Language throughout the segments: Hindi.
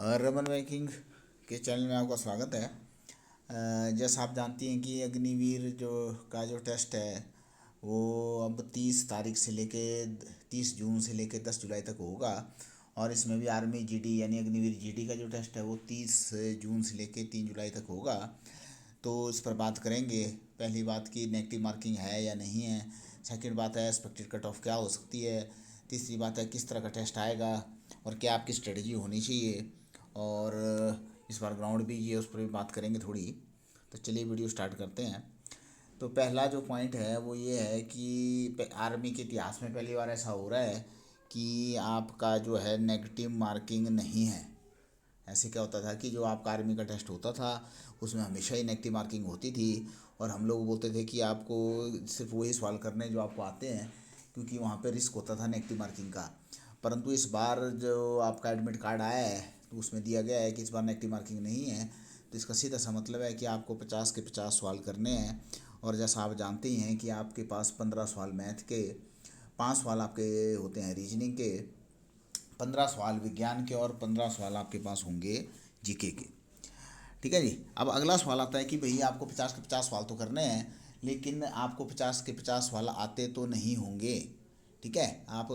रमन बैंकिंग के चैनल में आपका स्वागत है। जैसा आप जानती हैं कि अग्निवीर जो टेस्ट है वो अब 30 तारीख से लेके 30 जून से लेके 10 जुलाई तक होगा। और इसमें भी आर्मी जीडी यानी अग्निवीर जीडी का जो टेस्ट है वो 30 जून से लेके 3 जुलाई तक होगा। तो इस पर बात करेंगे। पहली बात की नेगेटिव मार्किंग है या नहीं है। सेकंड बात है एक्सपेक्टेड कट ऑफ क्या हो सकती है। तीसरी बात है किस तरह का टेस्ट आएगा और क्या आपकी स्ट्रेटजी होनी चाहिए। और इस बार ग्राउंड भी ये उस पर भी बात करेंगे थोड़ी। तो चलिए वीडियो स्टार्ट करते हैं। तो पहला जो पॉइंट है वो ये है कि आर्मी के इतिहास में पहली बार ऐसा हो रहा है कि आपका जो है नेगेटिव मार्किंग नहीं है। ऐसे क्या होता था कि जो आपका आर्मी का टेस्ट होता था उसमें हमेशा ही नेगेटिव मार्किंग होती थी। और हम लोग बोलते थे कि आपको सिर्फ वही सवाल करने जो आपको आते हैं, क्योंकि वहाँ पे रिस्क होता था नेगेटिव मार्किंग का। परंतु इस बार जो आपका एडमिट कार्ड आया है तो उसमें दिया गया है कि इस बार नेगेटिव मार्किंग नहीं है। तो इसका सीधा सा मतलब है कि आपको 50 के 50 सवाल करने हैं। और जैसा आप जानते ही हैं कि आपके पास 15 सवाल मैथ के, 5 सवाल आपके होते हैं रीजनिंग के, 15 सवाल विज्ञान के और 15 सवाल आपके पास होंगे जीके के। ठीक है जी। अब अगला सवाल आता है कि भैया आपको 50 के 50 सवाल तो करने हैं, लेकिन आपको 50 के 50 सवाल आते तो नहीं होंगे। ठीक है। आप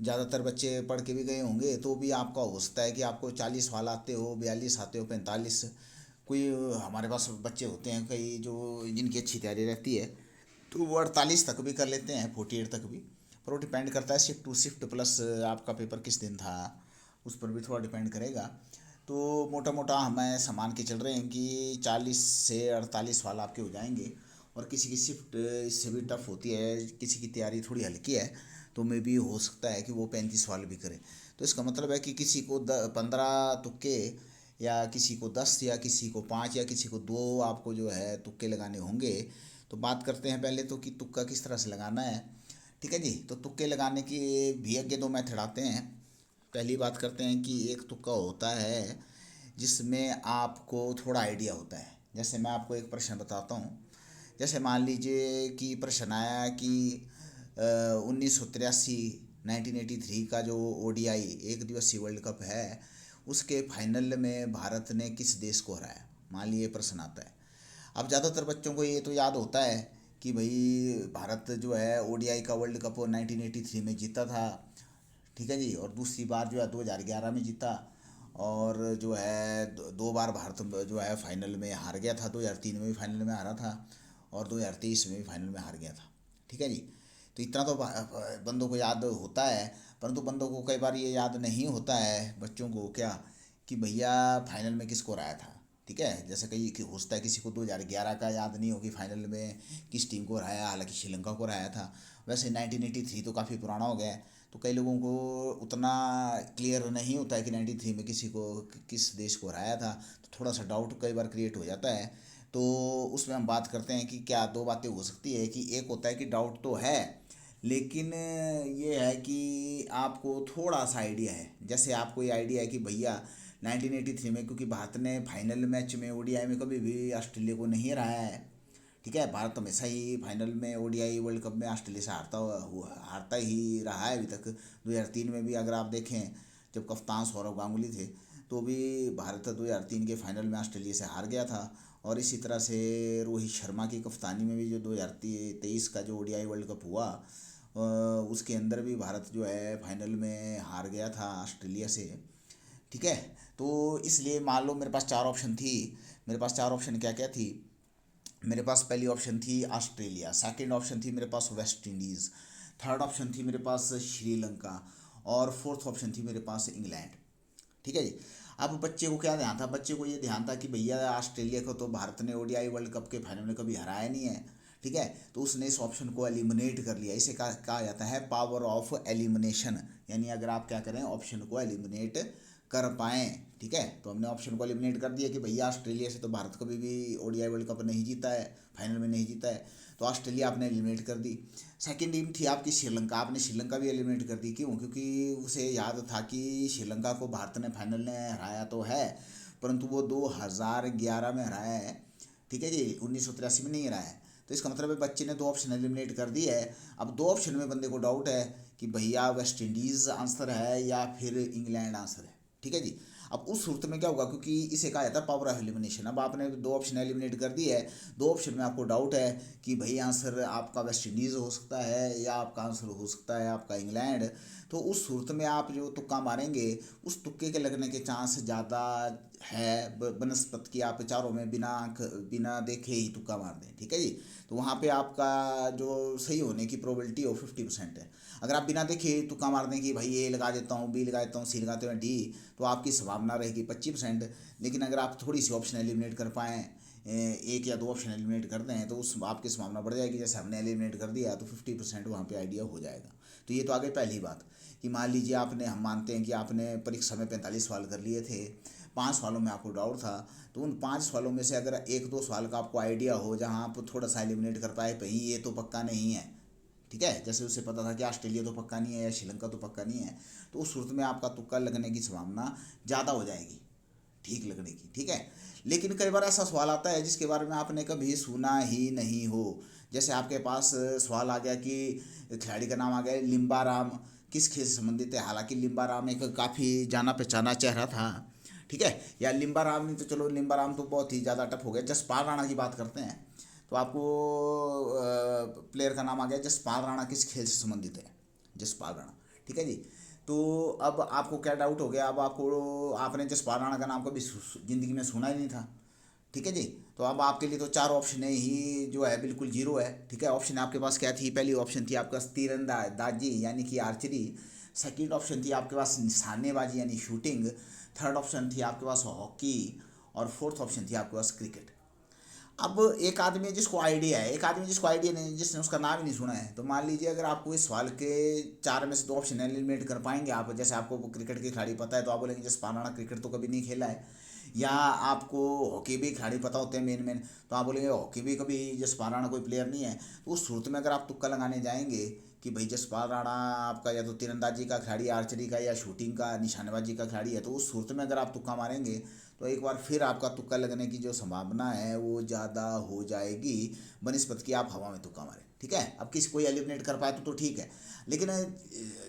ज़्यादातर बच्चे पढ़ के भी गए होंगे तो भी आपका हो सकता है कि आपको 40 सवाल आते हो, 42 आते हो, 45। कोई हमारे पास बच्चे होते हैं कई जो जिनकी अच्छी तैयारी रहती है तो वो 48 तक भी कर लेते हैं, 48 तक भी। पर वो डिपेंड करता है शिफ्ट टू शिफ्ट प्लस आपका पेपर किस दिन था, उस पर भी थोड़ा डिपेंड करेगा। तो मोटा मोटा हमें सामान के चल रहे हैं कि 40 से 48 सवाल आपके हो जाएंगे। और किसी की शिफ्ट इससे भी टफ होती है, किसी की तैयारी थोड़ी हल्की है तो मे भी हो सकता है कि वो 35 सवाल भी करे। तो इसका मतलब है कि किसी को 15 तुक्के, या किसी को 10, या किसी को 5, या किसी को 2 आपको जो है तुक्के लगाने होंगे। तो बात करते हैं पहले तो कि तुक्का किस तरह से लगाना है। ठीक है जी। तो तुक्के लगाने के भी आगे 2 मेथड आते हैं। पहली बात करते हैं कि एक तुक्का होता है जिसमें आपको थोड़ा आइडिया होता है। जैसे मैं आपको एक प्रश्न बताता हूँ। जैसे मान लीजिए कि प्रश्न आया कि 1983 1983 का जो ओडीआई एक दिवसीय वर्ल्ड कप है उसके फाइनल में भारत ने किस देश को हराया। मान लीजिए प्रश्न आता है। अब ज़्यादातर बच्चों को ये तो याद होता है कि भाई भारत जो है ओडीआई का वर्ल्ड कप 1983 में जीता था। ठीक है जी। और दूसरी बार जो है 2011 में जीता। और जो है 2 बार भारत जो है फाइनल में हार गया था। 2003 में भी फाइनल में हारा था और 2023 में भी फाइनल में हार गया था। ठीक है जी। तो इतना तो बंदों को याद होता है। परंतु बंदों को कई बार ये याद नहीं होता है बच्चों को क्या, कि भैया फाइनल में किसको हराया था। ठीक है। जैसे कई हो सकता है किसी को 2011 का याद नहीं हो कि फाइनल में किस टीम को हराया, हालांकि श्रीलंका को हराया था। वैसे 1983 तो काफ़ी पुराना हो गया है तो कई लोगों को उतना क्लियर नहीं होता है कि 93 में किसी को किस देश को हराया था। तो थोड़ा सा डाउट कई बार क्रिएट हो जाता है। तो उसमें हम बात करते हैं कि क्या 2 बातें हो सकती है कि एक होता है कि डाउट तो है, लेकिन ये है कि आपको थोड़ा सा आइडिया है। जैसे आपको ये आइडिया है कि भैया 1983 में क्योंकि भारत ने फाइनल मैच में ओडीआई में कभी भी ऑस्ट्रेलिया को नहीं हराया है। ठीक है। भारत हमेशा ही फाइनल में ओडीआई वर्ल्ड कप में ऑस्ट्रेलिया से हारता ही रहा है अभी तक। 2003 में भी अगर आप देखें जब कप्तान सौरव गांगुली थे तो भी भारत 2003 के फाइनल में ऑस्ट्रेलिया से हार गया था। और इसी तरह से रोहित शर्मा की कप्तानी में भी जो 2023 का जो ओडीआई वर्ल्ड कप हुआ उसके अंदर भी भारत जो है फाइनल में हार गया था ऑस्ट्रेलिया से। ठीक है। तो इसलिए मान लो मेरे पास 4 ऑप्शन थी। मेरे पास 4 ऑप्शन क्या क्या थी। मेरे पास पहली ऑप्शन थी ऑस्ट्रेलिया, सेकंड ऑप्शन थी मेरे पास वेस्ट इंडीज़, थर्ड ऑप्शन थी मेरे पास श्रीलंका, और फोर्थ ऑप्शन थी मेरे पास इंग्लैंड। ठीक है जी। अब बच्चे को क्या ध्यान था, बच्चे को ये ध्यान था कि भैया ऑस्ट्रेलिया को तो भारत ने ओडीआई वर्ल्ड कप के फाइनल में कभी हराया नहीं है। ठीक है। तो उसने इस ऑप्शन को एलिमिनेट कर लिया। इसे कहा जाता है पावर ऑफ एलिमिनेशन। यानी अगर आप क्या करें ऑप्शन को एलिमिनेट कर पाएँ। ठीक है। तो हमने ऑप्शन को एलिमिनेट कर दिया कि भैया ऑस्ट्रेलिया से तो भारत कभी भी ओडीआई वर्ल्ड कप नहीं जीता है, फाइनल में नहीं जीता है। तो ऑस्ट्रेलिया आपने एलिमिनेट कर दी। सेकंड टीम थी आपकी श्रीलंका, आपने श्रीलंका भी एलिमिनेट कर दी। क्यों? क्योंकि उसे याद था कि श्रीलंका को भारत ने फाइनल में हराया तो है परंतु वो 2011 में हराया है। ठीक है जी। 1983 में नहीं हराया है। तो इसका मतलब है बच्चे ने 2 ऑप्शन एलिमिनेट कर दी है। अब 2 ऑप्शन में बंदे को डाउट है कि भैया वेस्ट इंडीज़ आंसर है या फिर इंग्लैंड आंसर है। ठीक है जी। अब उस सूरत में क्या होगा, क्योंकि इसे कहा जाता है पावर ऑफ एलिमिनेशन। अब आपने दो ऑप्शन एलिमिनेट कर दिए है, दो ऑप्शन में आपको डाउट है कि भाई आंसर आपका वेस्ट इंडीज़ हो सकता है या आपका आंसर हो सकता है आपका इंग्लैंड। तो उस सूरत में आप जो तुक्का मारेंगे, उस तुक्के के लगने के चांस ज़्यादा है बनस्पत की आप चारों में बिना देखे ही तुक्का मार दें, ठीक है जी। तो वहाँ पे आपका जो सही होने की प्रोबेबिलिटी हो 50% है। अगर आप बिना देखे तुक्का मार दें कि भाई ए लगा देता हूँ, बी लगा देता हूँ, सी लगाते हुए डी, तो आपकी संभावना रहेगी 25%। लेकिन अगर आप थोड़ी सी ऑप्शन एलिमिनेट कर पाएँ, एक या दो ऑप्शन एलिमिनेट कर दें, तो उस आपकी संभावना बढ़ जाएगी। जैसे हमने एलिमिनेट कर दिया तो 50% वहाँ पे आइडिया हो जाएगा। तो ये तो आगे पहली बात कि मान लीजिए आपने, हम मानते हैं कि आपने परीक्षा में 45 सवाल कर लिए थे, 5 सवालों में आपको डाउट था, तो उन 5 सवालों में से अगर एक दो सवाल का आपको आइडिया हो जहाँ आप थोड़ा सा एलिमिनेट कर पाए, भाई ये तो पक्का नहीं है, ठीक है, जैसे उसे पता था कि ऑस्ट्रेलिया तो पक्का नहीं है या श्रीलंका तो पक्का नहीं है, तो उस सूरत में आपका तुक्का लगने की संभावना ज़्यादा हो जाएगी ठीक लगने की, ठीक है। लेकिन कई बार ऐसा सवाल आता है जिसके बारे में आपने कभी सुना ही नहीं हो। जैसे आपके पास सवाल आ गया कि खिलाड़ी का नाम आ गया लिम्बाराम, किस खेल से संबंधित है। हालांकि लिम्बाराम एक काफ़ी जाना पहचाना चेहरा था, ठीक है। या लिम्बाराम नहीं तो चलो, लिम्बाराम तो बहुत ही ज़्यादा टफ हो गया। जसपाल राणा की बात करते हैं तो आपको प्लेयर का नाम आ गया जसपाल राणा, किस खेल से संबंधित है, जसपाल राणा, ठीक है जी। तो अब आपको क्या डाउट हो गया, अब आपने जसपाल राणा का नाम कभी ज़िंदगी में सुना ही नहीं था, ठीक है जी। तो अब आपके लिए तो चार ऑप्शन ही जो है बिल्कुल जीरो है, ठीक है। ऑप्शन आपके पास क्या थी, पहली ऑप्शन थी आपके पास तीरंदाजी यानी कि आर्चरी, सेकंड ऑप्शन थी आपके पास निशानेबाजी यानी शूटिंग, थर्ड ऑप्शन थी आपके पास हॉकी, और फोर्थ ऑप्शन थी आपके पास क्रिकेट। अब एक आदमी है जिसको आइडिया है, एक आदमी जिसको आइडिया नहीं, जिसने उसका नाम ही नहीं सुना है, तो मान लीजिए अगर आपको इस सवाल के चार में से दो ऑप्शन एलिमिनेट कर पाएंगे आप, जैसे आपको क्रिकेट के खिलाड़ी पता है तो आप बोलेंगे जसपाल राणा क्रिकेट तो कभी नहीं खेला है, या आपको हॉकी भी खिलाड़ी पता होते हैं मेन मेन, तो आप बोलेंगे हॉकी भी कभी जसपाल राणा कोई प्लेयर नहीं है। तो उस सूरत में अगर आप तुक्का लगाने जाएंगे कि भाई जसपाल राणा आपका या तो तीरंदाजी का खिलाड़ी, आर्चरी का या शूटिंग का निशानेबाजी का खिलाड़ी है, तो उस सूरत में अगर आप तुक्का मारेंगे तो एक बार फिर आपका तुक्का लगने की जो संभावना है वो ज़्यादा हो जाएगी बनिस्पत की आप हवा में तुक्का मारें, ठीक है। अब किसी कोई एलिमिनेट कर पाए तो ठीक है, लेकिन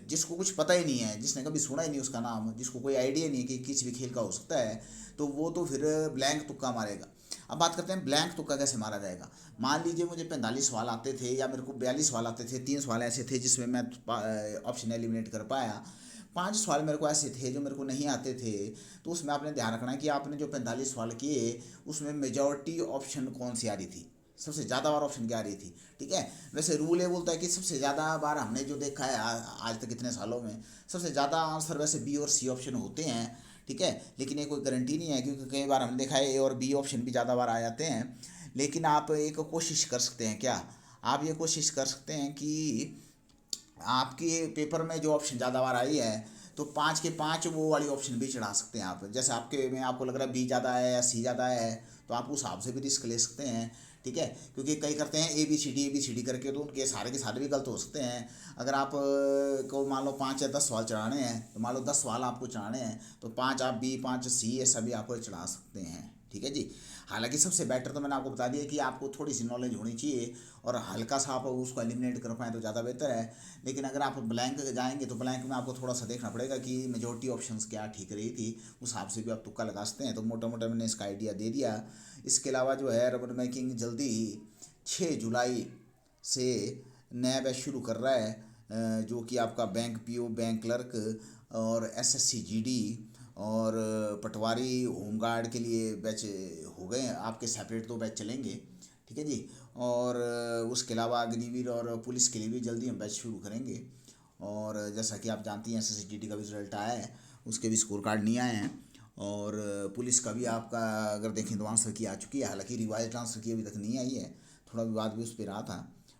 जिसको कुछ पता ही नहीं है, जिसने कभी सुना ही नहीं उसका नाम, जिसको कोई आइडिया नहीं है कि किसी भी खेल का हो सकता है, तो वो तो फिर ब्लैंक तुक्का मारेगा। अब बात करते हैं ब्लैंक तुक्का कैसे मारा जाएगा। मान लीजिए मुझे 45 सवाल आते थे या मेरे को 42 सवाल आते थे, 3 सवाल ऐसे थे जिसमें मैं ऑप्शन एलिमिनेट कर पाया, 5 सवाल मेरे को ऐसे थे जो मेरे को नहीं आते थे। तो उसमें आपने ध्यान रखना है कि आपने जो 45 सवाल किए उसमें मेजॉरिटी ऑप्शन कौन सी आ रही थी, सबसे ज़्यादा बार ऑप्शन क्या आ रही थी, ठीक है। वैसे रूल ये बोलता है कि सबसे ज़्यादा बार हमने जो देखा है आज तक इतने सालों में, सबसे ज़्यादा आंसर वैसे बी और सी ऑप्शन होते हैं, ठीक है। लेकिन ये कोई गारंटी नहीं है, क्योंकि कई बार हमने देखा है ए और बी ऑप्शन भी ज़्यादा बार आ जाते हैं। लेकिन आप एक कोशिश कर सकते हैं, क्या आप ये कोशिश कर सकते हैं कि आपके पेपर में जो ऑप्शन ज़्यादा बार आई है तो 5 के 5 वो वाली ऑप्शन भी चढ़ा सकते हैं आप। जैसे आपके में आपको लग रहा है बी ज़्यादा है या सी ज़्यादा है, तो आप उस हिसाब से भी रिस्क ले सकते हैं, ठीक है। क्योंकि कई करते हैं ए बी सी डी करके, तो उनके सारे के सारे भी गलत हो सकते हैं। अगर आप को मान लो 5 या 10 सवाल चढ़ाने हैं, तो मान लो 10 सवाल आपको चढ़ाने हैं, तो 5 आप बी 5 सी ये सभी आपको चढ़ा सकते हैं, ठीक है जी। हालांकि सबसे बेटर तो मैंने आपको बता दिया कि आपको थोड़ी सी नॉलेज होनी चाहिए और हल्का सा आप उसको एलिमिनेट कर पाएँ तो ज़्यादा बेहतर है। लेकिन अगर आप ब्लैंक जाएंगे तो ब्लैंक में आपको थोड़ा सा देखना पड़ेगा कि मेजोरिटी ऑप्शंस क्या ठीक रही थी, उस हिसाब से भी आप तुक्का लगा सकते हैं। तो मोटा मोटा मैंने इसका आइडिया दे दिया। इसके अलावा जो है रबर मेकिंग जल्दी ही 6 जुलाई से नया बैच शुरू कर रहा है, जो कि आपका बैंक पीओ, बैंक क्लर्क और एसएससी जीडी और पटवारी होमगार्ड के लिए बैच हो गए हैं आपके, सेपरेट 2 बैच चलेंगे, ठीक है जी। और उसके अलावा अग्निवीर और पुलिस के लिए भी जल्दी हम बैच शुरू करेंगे। और जैसा कि आप जानती हैं एसएससी जीडी का भी रिजल्ट आया है, उसके भी स्कोर कार्ड नहीं आए हैं। और पुलिस का भी आपका अगर देखें तो आंसर की आ चुकी है, हालांकि रिवाइज आंसर की अभी तक नहीं आई है, थोड़ा विवाद भी उस पर रहा था,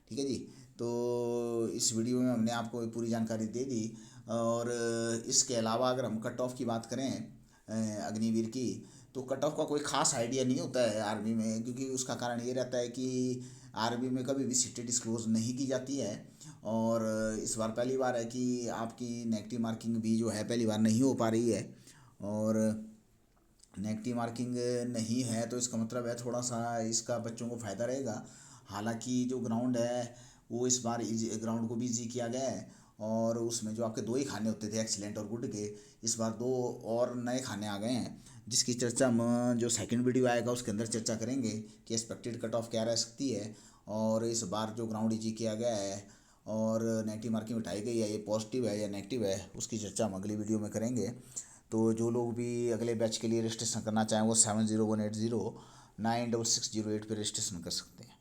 ठीक है जी। तो इस वीडियो में हमने आपको पूरी जानकारी दे दी। और इसके अलावा अगर हम कट ऑफ की बात करें अग्निवीर की, तो कट ऑफ का कोई ख़ास आइडिया नहीं होता है आर्मी में, क्योंकि उसका कारण ये रहता है कि आर्मी में कभी भी सीटें डिस्क्लोज़ नहीं की जाती है। और इस बार पहली बार है कि आपकी नेगेटिव मार्किंग भी जो है पहली बार नहीं हो पा रही है। और नेगेटिव मार्किंग नहीं है तो इसका मतलब है थोड़ा सा इसका बच्चों को फ़ायदा रहेगा। हालांकि जो ग्राउंड है वो इस बार इजी, ग्राउंड को भी ईजी किया गया है। और उसमें जो आपके दो ही खाने होते थे एक्सीलेंट और गुड के, इस बार दो और नए खाने आ गए हैं, जिसकी चर्चा हम जो सेकंड वीडियो आएगा उसके अंदर चर्चा करेंगे कि एक्सपेक्टेड कट ऑफ क्या रह सकती है, और इस बार जो ग्राउंड ईजी किया गया है और नेगेटिव मार्किंग उठाई गई है, ये पॉजिटिव है या नेगेटिव है, उसकी चर्चा हम अगली वीडियो में करेंगे। तो जो लोग भी अगले बैच के लिए रजिस्ट्रेशन करना चाहें वो 7018096608 पर रजिस्ट्रेशन कर सकते हैं।